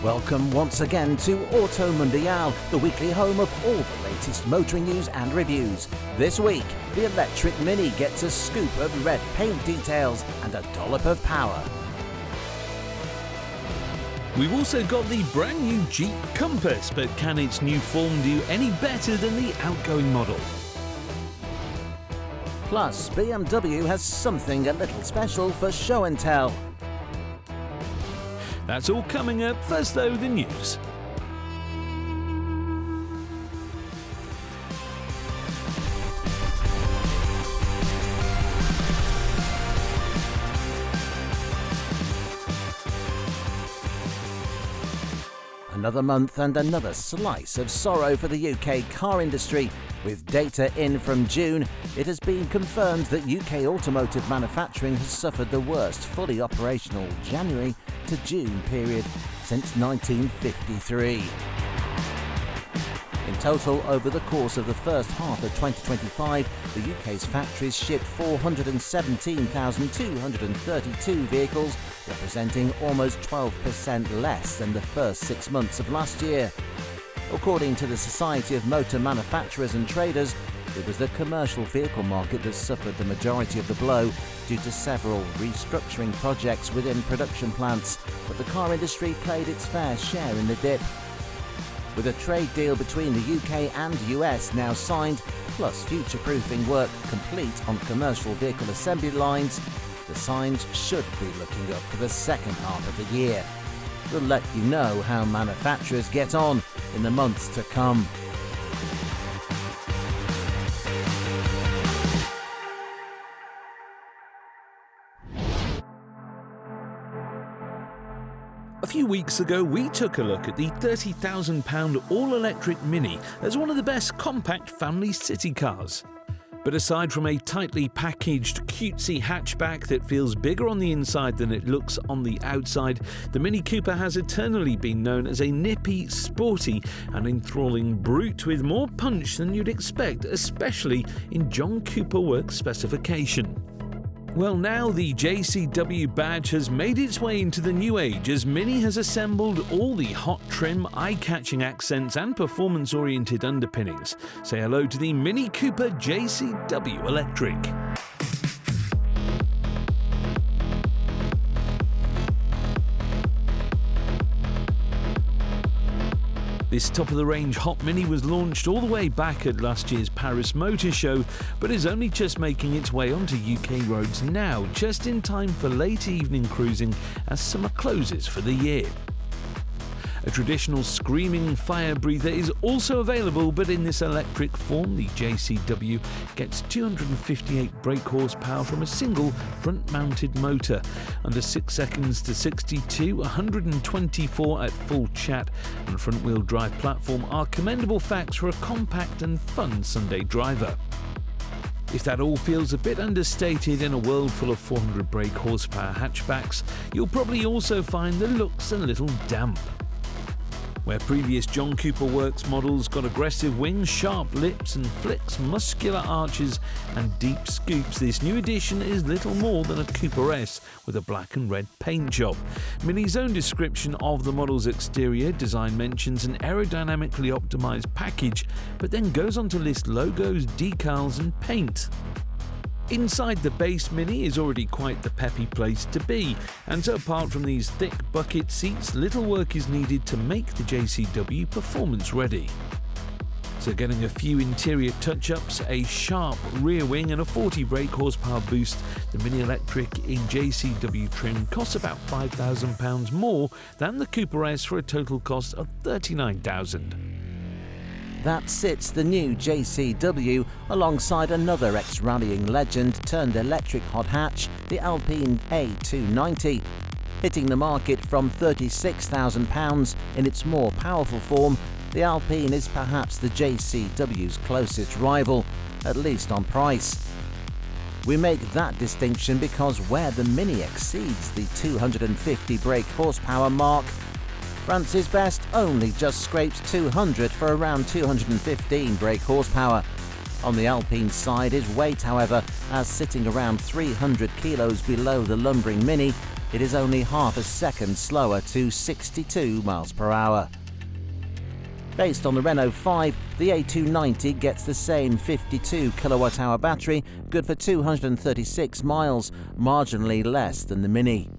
Welcome once again to Auto Mundial, the weekly home of all the latest motoring news and reviews. This week, the electric Mini gets a scoop of red paint details and a dollop of power. We've also got the brand new Jeep Compass, but can its new form do any better than the outgoing model? Plus, BMW has something a little special for show and tell. That's all coming up. First though, the news. Another month and another slice of sorrow for the UK car industry. With data in from June, it has been confirmed that UK automotive manufacturing has suffered the worst fully operational January to June period since 1953. In total, over the course of the first half of 2025, the UK's factories shipped 417,232 vehicles, representing almost 12% less than the first 6 months of last year. According to the Society of Motor Manufacturers and Traders, it was the commercial vehicle market that suffered the majority of the blow due to several restructuring projects within production plants, but the car industry played its fair share in the dip. With a trade deal between the UK and US now signed, plus future-proofing work complete on commercial vehicle assembly lines, the signs should be looking up for the second half of the year. We'll let you know how manufacturers get on in the months to come. A few weeks ago, we took a look at the £30,000 all-electric Mini as one of the best compact family city cars. But aside from a tightly packaged, cutesy hatchback that feels bigger on the inside than it looks on the outside, the Mini Cooper has eternally been known as a nippy, sporty and enthralling brute with more punch than you'd expect, especially in John Cooper work specification. Well, now the JCW badge has made its way into the new age as Mini has assembled all the hot trim, eye-catching accents and performance-oriented underpinnings. Say hello to the Mini Cooper JCW Electric. This top-of-the-range Hot Mini was launched all the way back at last year's Paris Motor Show, but is only just making its way onto UK roads now, just in time for late evening cruising as summer closes for the year. A traditional screaming fire breather is also available, but in this electric form, the JCW gets 258 brake horsepower from a single front-mounted motor. Under 6 seconds to 62, 124 at full chat, and front-wheel drive platform are commendable facts for a compact and fun Sunday driver. If that all feels a bit understated in a world full of 400 brake horsepower hatchbacks, you'll probably also find the looks a little damp. Where previous John Cooper Works models got aggressive wings, sharp lips and flicks, muscular arches and deep scoops, this new edition is little more than a Cooper S with a black and red paint job. Mini's own description of the model's exterior design mentions an aerodynamically optimized package, but then goes on to list logos, decals and paint. Inside the base Mini is already quite the peppy place to be, and so apart from these thick bucket seats, little work is needed to make the JCW performance ready. So getting a few interior touch-ups, a sharp rear wing and a 40 brake horsepower boost, the Mini Electric in JCW trim costs about £5,000 more than the Cooper S for a total cost of £39,000. That sits the new JCW alongside another ex-rallying legend turned electric hot hatch, the Alpine A290. Hitting the market from £36,000 in its more powerful form, the Alpine is perhaps the JCW's closest rival, at least on price. We make that distinction because where the Mini exceeds the 250 brake horsepower mark, France's best only just scrapes 200 for around 215 brake horsepower. On the Alpine side is weight, however, as sitting around 300 kilos below the lumbering Mini, it is only half a second slower to 62 miles per hour. Based on the Renault 5, the A290 gets the same 52 kilowatt-hour battery, good for 236 miles, marginally less than the Mini.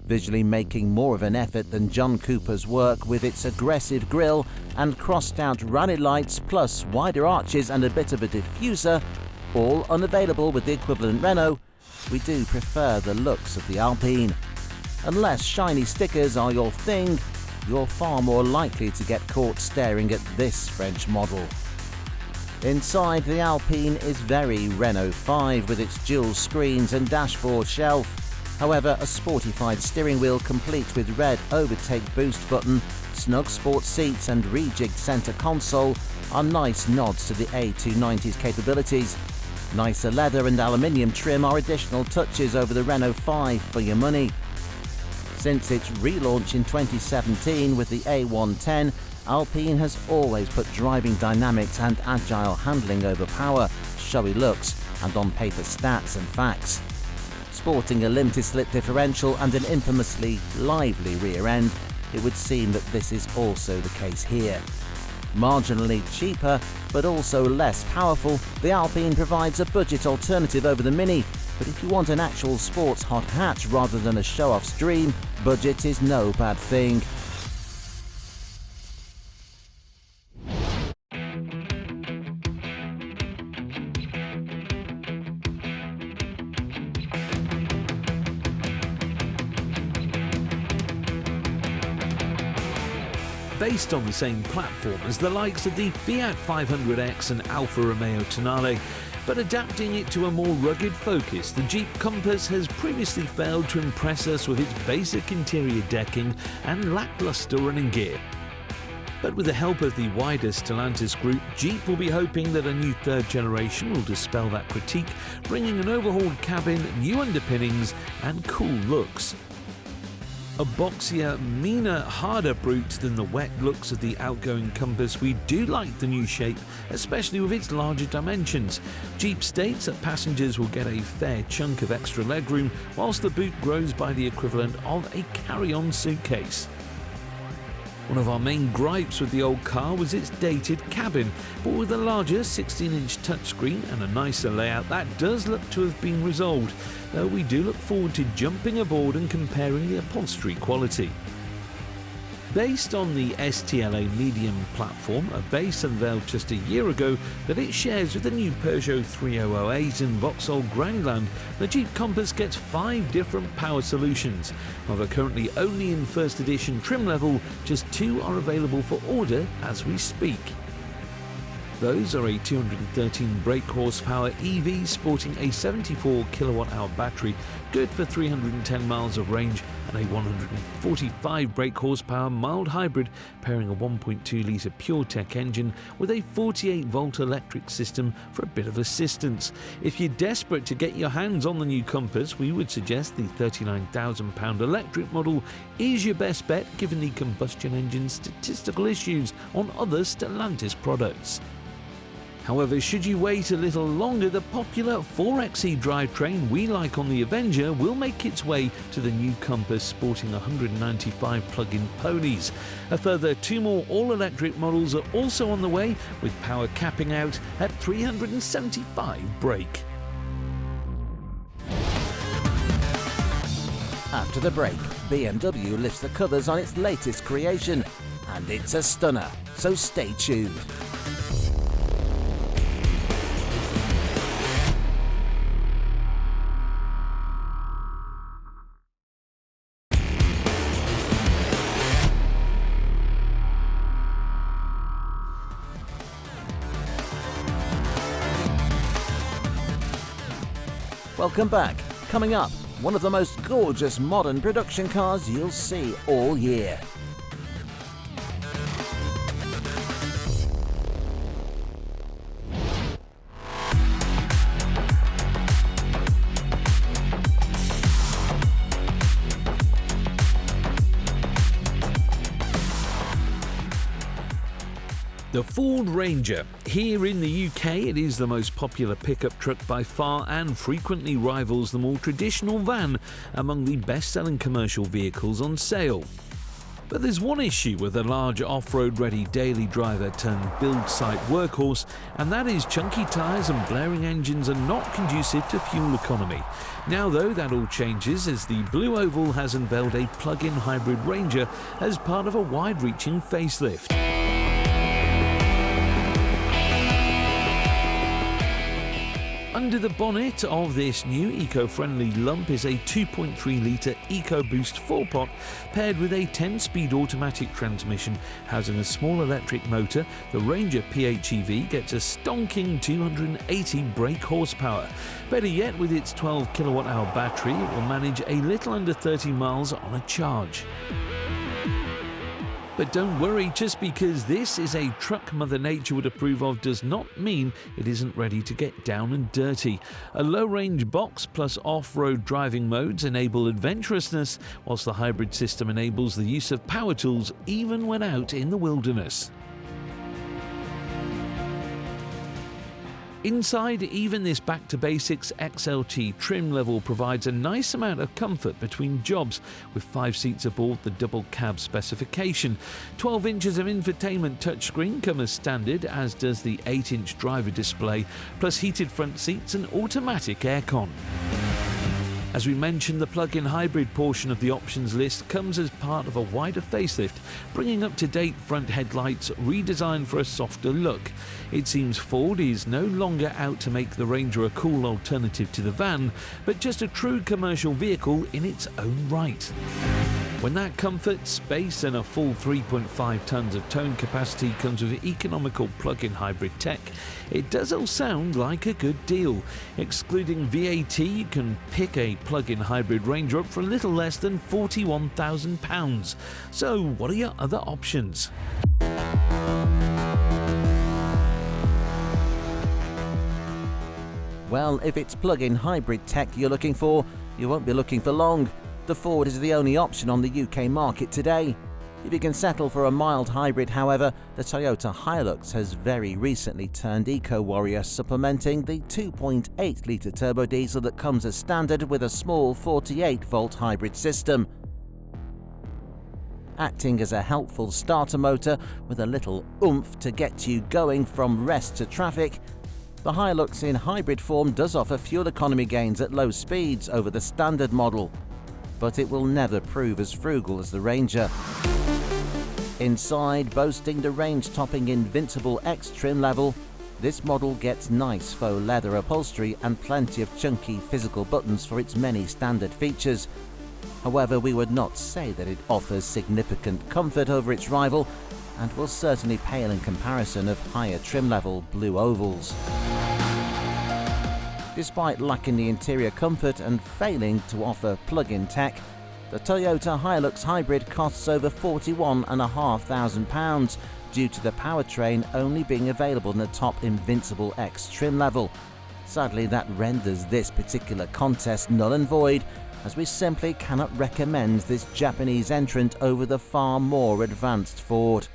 Visually making more of an effort than John Cooper's work with its aggressive grille and crossed-out rally lights plus wider arches and a bit of a diffuser, all unavailable with the equivalent Renault, we do prefer the looks of the Alpine. Unless shiny stickers are your thing, you're far more likely to get caught staring at this French model. Inside, the Alpine is very Renault 5 with its dual screens and dashboard shelf. However, a sportified steering wheel complete with red overtake boost button, snug sports seats and rejigged centre console are nice nods to the A290's capabilities. Nicer leather and aluminium trim are additional touches over the Renault 5 for your money. Since its relaunch in 2017 with the A110, Alpine has always put driving dynamics and agile handling over power, showy looks and on-paper stats and facts. Sporting a limited slip differential and an infamously lively rear end, it would seem that this is also the case here. Marginally cheaper, but also less powerful, the Alpine provides a budget alternative over the Mini. But if you want an actual sports hot hatch rather than a show-off's dream, budget is no bad thing. Based on the same platform as the likes of the Fiat 500X and Alfa Romeo Tonale, but adapting it to a more rugged focus, the Jeep Compass has previously failed to impress us with its basic interior decking and lackluster running gear. But with the help of the wider Stellantis group, Jeep will be hoping that a new third generation will dispel that critique, bringing an overhauled cabin, new underpinnings and cool looks. A boxier, meaner, harder brute than the wet looks of the outgoing Compass, we do like the new shape, especially with its larger dimensions. Jeep states that passengers will get a fair chunk of extra legroom, whilst the boot grows by the equivalent of a carry-on suitcase. One of our main gripes with the old car was its dated cabin, but with a larger 16-inch touchscreen and a nicer layout, that does look to have been resolved, though we do look forward to jumping aboard and comparing the upholstery quality. Based on the STLA Medium platform, a base unveiled just a year ago that it shares with the new Peugeot 3008 and Vauxhall Grandland, the Jeep Compass gets 5 different power solutions. However, currently only in first edition trim level, just 2 are available for order as we speak. Those are a 213 brake horsepower EV sporting a 74 kilowatt-hour battery, good for 310 miles of range, and a 145 brake horsepower mild hybrid pairing a 1.2 litre PureTech engine with a 48-volt electric system for a bit of assistance. If you're desperate to get your hands on the new Compass, we would suggest the £39,000 electric model is your best bet given the combustion engine's statistical issues on other Stellantis products. However, should you wait a little longer, the popular 4xe drivetrain we like on the Avenger will make its way to the new Compass sporting 195 plug-in ponies. A further 2 more all-electric models are also on the way, with power capping out at 375 brake. After the break, BMW lifts the covers on its latest creation, and it's a stunner, so stay tuned. Welcome back. Coming up, one of the most gorgeous modern production cars you'll see all year. The Ford Ranger. Here in the UK, it is the most popular pickup truck by far and frequently rivals the more traditional van among the best-selling commercial vehicles on sale. But there's one issue with a large off-road ready daily driver turned build site workhorse, and that is chunky tyres and blaring engines are not conducive to fuel economy. Now though, that all changes as the Blue Oval has unveiled a plug-in hybrid Ranger as part of a wide-reaching facelift. Under the bonnet of this new eco-friendly lump is a 2.3-litre EcoBoost 4-pot paired with a 10-speed automatic transmission housing a small electric motor. The Ranger PHEV gets a stonking 280 brake horsepower. Better yet, with its 12 kilowatt-hour battery, it will manage a little under 30 miles on a charge. But don't worry, just because this is a truck Mother Nature would approve of does not mean it isn't ready to get down and dirty. A low-range box plus off-road driving modes enable adventurousness, whilst the hybrid system enables the use of power tools even when out in the wilderness. Inside, even this back-to-basics XLT trim level provides a nice amount of comfort between jobs, with 5 seats aboard the double cab specification. 12 inches of infotainment touchscreen come as standard, as does the 8-inch driver display, plus heated front seats and automatic aircon. As we mentioned, the plug-in hybrid portion of the options list comes as part of a wider facelift, bringing up-to-date front headlights redesigned for a softer look. It seems Ford is no longer out to make the Ranger a cool alternative to the van, but just a true commercial vehicle in its own right. When that comfort, space and a full 3.5 tonnes of towing capacity comes with economical plug-in hybrid tech, it does all sound like a good deal. Excluding VAT, you can pick a plug-in hybrid Ranger up for a little less than £41,000. So what are your other options? Well, if it's plug-in hybrid tech you're looking for, you won't be looking for long. The Ford is the only option on the UK market today. If you can settle for a mild hybrid, however, the Toyota Hilux has very recently turned eco-warrior, supplementing the 2.8-litre turbo diesel that comes as standard with a small 48-volt hybrid system. Acting as a helpful starter motor with a little oomph to get you going from rest to traffic, the Hilux in hybrid form does offer fuel economy gains at low speeds over the standard model, but it will never prove as frugal as the Ranger. Inside, boasting the range-topping Invincible X trim level, this model gets nice faux leather upholstery and plenty of chunky physical buttons for its many standard features. However, we would not say that it offers significant comfort over its rival, and will certainly pale in comparison of higher trim level Blue Ovals. Despite lacking the interior comfort and failing to offer plug-in tech, the Toyota Hilux Hybrid costs over £41,500 due to the powertrain only being available in the top Invincible X trim level. Sadly, that renders this particular contest null and void, as we simply cannot recommend this Japanese entrant over the far more advanced Ford.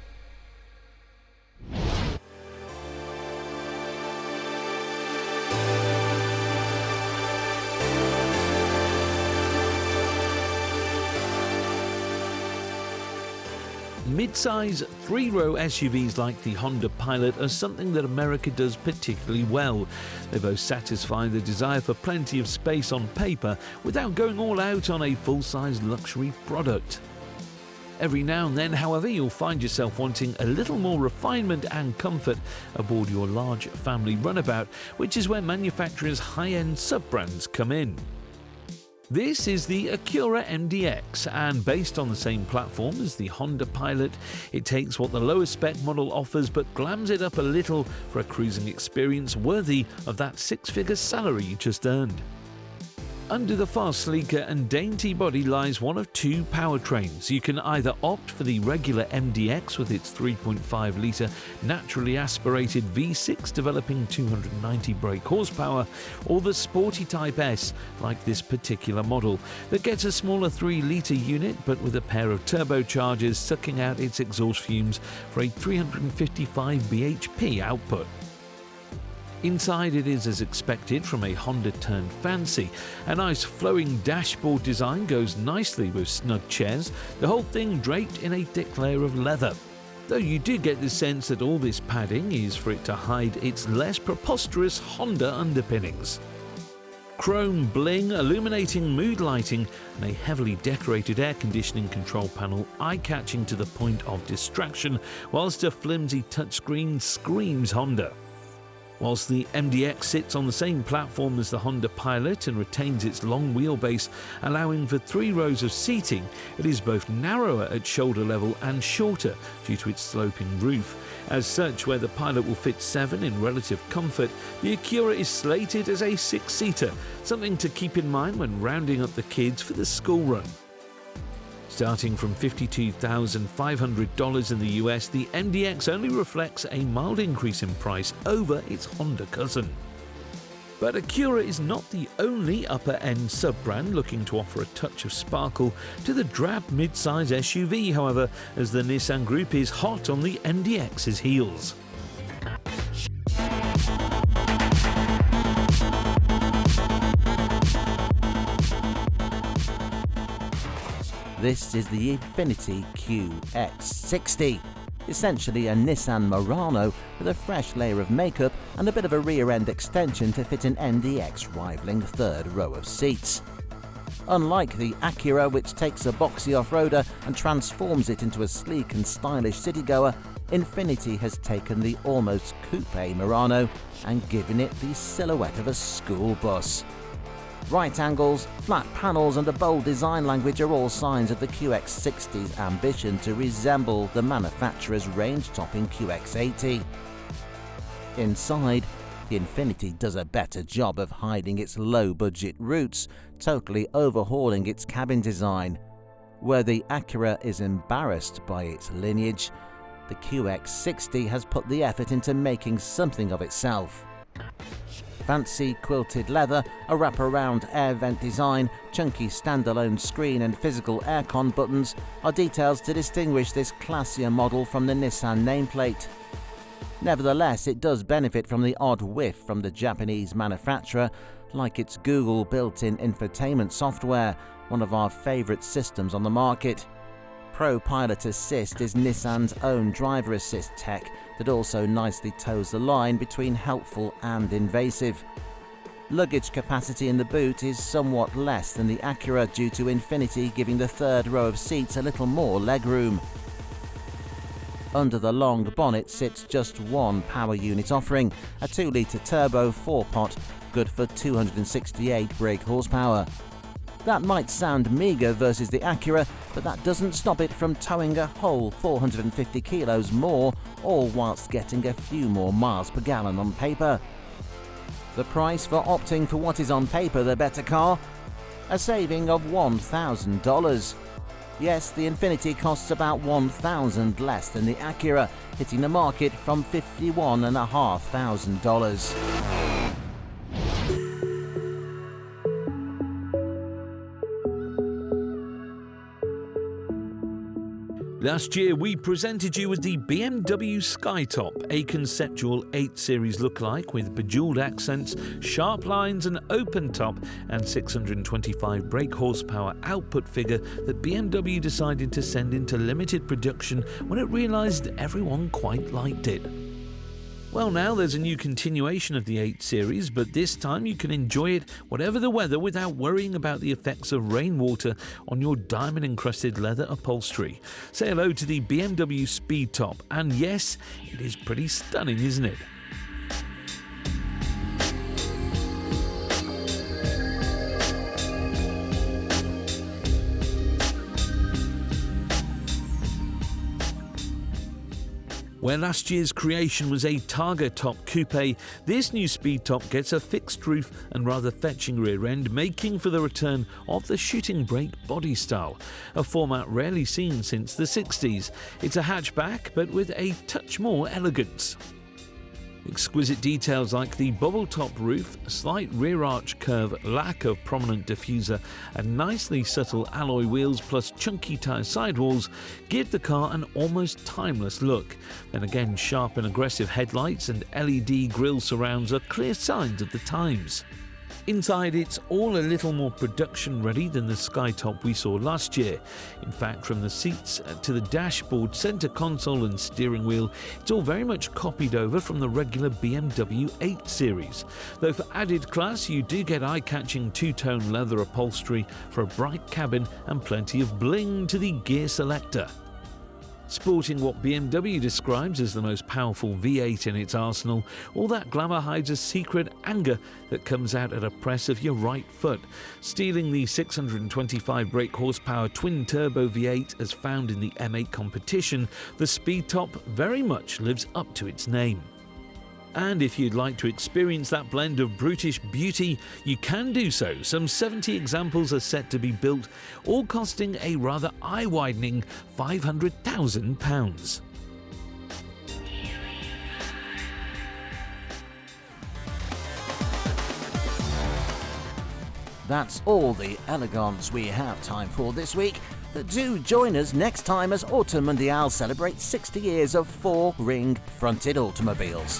Mid-size, 3-row SUVs like the Honda Pilot are something that America does particularly well. They both satisfy the desire for plenty of space on paper without going all out on a full-size luxury product. Every now and then, however, you'll find yourself wanting a little more refinement and comfort aboard your large family runabout, which is where manufacturers' high-end sub-brands come in. This is the Acura MDX, and based on the same platform as the Honda Pilot, it takes what the lowest spec model offers but glams it up a little for a cruising experience worthy of that 6-figure salary you just earned. Under the far sleeker and dainty body lies one of two powertrains. You can either opt for the regular MDX with its 3.5-litre naturally aspirated V6 developing 290 brake horsepower, or the sporty Type S, like this particular model, that gets a smaller 3-litre unit but with a pair of turbochargers sucking out its exhaust fumes for a 355 bhp output. Inside it is as expected from a Honda turned fancy. A nice flowing dashboard design goes nicely with snug chairs, the whole thing draped in a thick layer of leather. Though you do get the sense that all this padding is for it to hide its less preposterous Honda underpinnings. Chrome bling, illuminating mood lighting, and a heavily decorated air conditioning control panel eye-catching to the point of distraction, whilst a flimsy touchscreen screams Honda. Whilst the MDX sits on the same platform as the Honda Pilot and retains its long wheelbase, allowing for 3 rows of seating, it is both narrower at shoulder level and shorter due to its sloping roof. As such, where the Pilot will fit 7 in relative comfort, the Acura is slated as a 6-seater, something to keep in mind when rounding up the kids for the school run. Starting from $52,500 in the US, the MDX only reflects a mild increase in price over its Honda cousin. But Acura is not the only upper-end sub-brand looking to offer a touch of sparkle to the drab midsize SUV, however, as the Nissan Group is hot on the MDX's heels. This is the INFINITI QX60, essentially a Nissan Murano with a fresh layer of makeup and a bit of a rear-end extension to fit an MDX rivaling third row of seats. Unlike the Acura, which takes a boxy off-roader and transforms it into a sleek and stylish citygoer, INFINITI has taken the almost coupe Murano and given it the silhouette of a school bus. Right angles, flat panels and a bold design language are all signs of the QX60's ambition to resemble the manufacturer's range-topping QX80. Inside, the INFINITI does a better job of hiding its low-budget roots, totally overhauling its cabin design. Where the Acura is embarrassed by its lineage, the QX60 has put the effort into making something of itself. Fancy quilted leather, a wraparound air vent design, chunky standalone screen and physical aircon buttons are details to distinguish this classier model from the Nissan nameplate. Nevertheless, it does benefit from the odd whiff from the Japanese manufacturer, like its Google built-in infotainment software, one of our favourite systems on the market. Pro Pilot Assist is Nissan's own driver assist tech that also nicely toes the line between helpful and invasive. Luggage capacity in the boot is somewhat less than the Acura due to INFINITI giving the third row of seats a little more legroom. Under the long bonnet sits just one power unit offering, a 2-litre turbo 4-pot, good for 268 brake horsepower. That might sound meagre versus the Acura, but that doesn't stop it from towing a whole 450 kilos more, all whilst getting a few more miles per gallon on paper. The price for opting for what is on paper the better car? A saving of $1,000. Yes, the INFINITI costs about $1,000 less than the Acura, hitting the market from $51,500. Last year, we presented you with the BMW SkyTop, a conceptual 8 Series lookalike with bejeweled accents, sharp lines, an open top, and 625 brake horsepower output figure that BMW decided to send into limited production when it realised everyone quite liked it. Well, now there's a new continuation of the 8 Series, but this time you can enjoy it whatever the weather without worrying about the effects of rainwater on your diamond-encrusted leather upholstery. Say hello to the BMW Speedtop, and yes, it is pretty stunning, isn't it? Where last year's creation was a Targa Top coupe, this new Speed Top gets a fixed roof and rather fetching rear end, making for the return of the shooting brake body style, a format rarely seen since the 60s. It's a hatchback, but with a touch more elegance. Exquisite details like the bubble top roof, slight rear arch curve, lack of prominent diffuser and nicely subtle alloy wheels plus chunky tyre sidewalls give the car an almost timeless look. Then again, sharp and aggressive headlights and LED grille surrounds are clear signs of the times. Inside, it's all a little more production ready than the Skytop we saw last year. In fact, from the seats to the dashboard, centre console and steering wheel, it's all very much copied over from the regular BMW 8 Series. Though for added class, you do get eye-catching two-tone leather upholstery for a bright cabin and plenty of bling to the gear selector. Sporting what BMW describes as the most powerful V8 in its arsenal, all that glamour hides a secret anger that comes out at a press of your right foot. Stealing the 625 brake horsepower twin-turbo V8 as found in the M8 competition, the Speed Top very much lives up to its name. And if you'd like to experience that blend of brutish beauty, you can do so. Some 70 examples are set to be built, all costing a rather eye-widening £500,000. That's all the elegance we have time for this week. But do join us next time as Auto Mundial celebrates 60 years of four-ring fronted automobiles.